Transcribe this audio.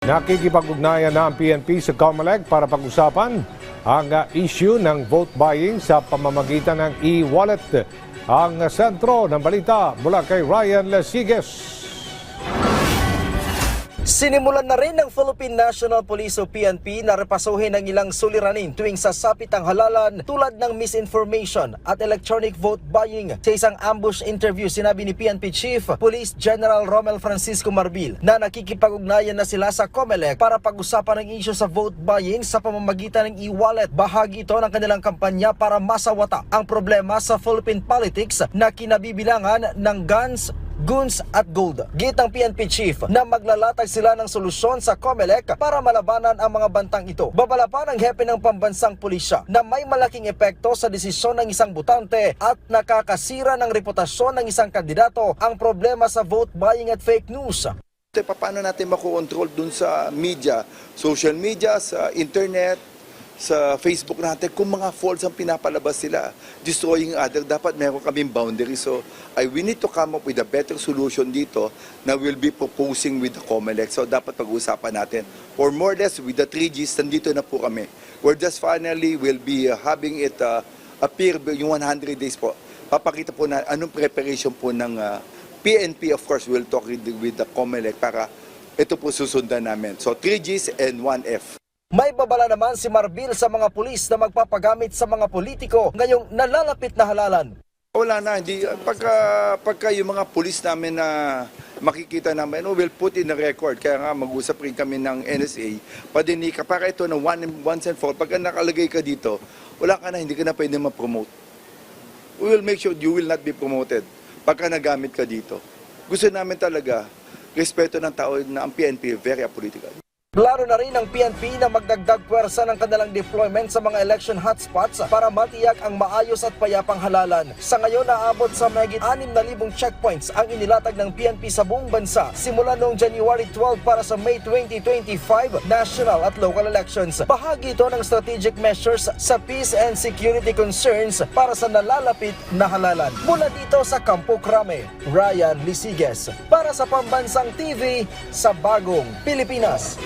Nakikipag-ugnayan na ang PNP sa COMELEC para pag-usapan ang issue ng vote buying sa pamamagitan ng e-wallet. Ang sentro ng balita mula kay Ryan Lesiges. Sinimulan na rin ng Philippine National Police o PNP na repasuhin ang ilang suliranin tuwing sasapit ang halalan tulad ng misinformation at electronic vote buying. Sa isang ambush interview, sinabi ni PNP Chief Police General Romel Francisco Marbil na nakikipag-ugnayan na sila sa COMELEC para pag-usapan ang issue sa vote buying sa pamamagitan ng e-wallet. Bahagi ito ng kanilang kampanya para masawata ang problema sa Philippine politics na kinabibilangan ng guns, goons at gold. Gitang PNP Chief na maglalatag sila ng solusyon sa COMELEC para malabanan ang mga bantang ito. Babala pa ng hepe ng pambansang pulisya na may malaking epekto sa desisyon ng isang botante at nakakasira ng reputasyon ng isang kandidato ang problema sa vote buying at fake news. Paano natin makokontrol dun sa media, social media, sa internet, sa Facebook natin, kung mga false ang pinapalabas sila, destroying other, dapat meron kaming boundary. So, we need to come up with a better solution dito na we'll be proposing with the COMELEC. So, dapat pag-usapan natin. Or more or less, with the 3Gs, nandito na po kami. We're just finally will be having it appear yung 100 days po. Papakita po na anong preparation po ng PNP. Of course, we'll talk with the COMELEC para ito po susundan namin. So, 3Gs and 1F. May babala naman si Marbil sa mga pulis na magpapagamit sa mga politiko ngayong nalalapit na halalan. Wala na, hindi. Pagka yung mga pulis namin na makikita namin, we'll put in a record. Kaya nga mag-usap rin kami ng NSA, padinika, para ito na once and for all. Pagka nakalagay ka dito, wala ka na, hindi ka na pwede ma-promote. We will make sure you will not be promoted pagka nagamit ka dito. Gusto namin talaga, respeto ng tao na ang PNP, very apolitical. Plano na rin ng PNP na magdagdag puwersa ng kanilang deployment sa mga election hotspots para matiyak ang maayos at payapang halalan. Sa ngayon, naabot sa mahigit 6,000 checkpoints ang inilatag ng PNP sa buong bansa simula noong January 12 para sa May 2025 national at local elections. Bahagi ito ng strategic measures sa peace and security concerns para sa nalalapit na halalan. Mula dito sa Campo Crame, Ryan Lesiges para sa Pambansang TV sa Bagong Pilipinas.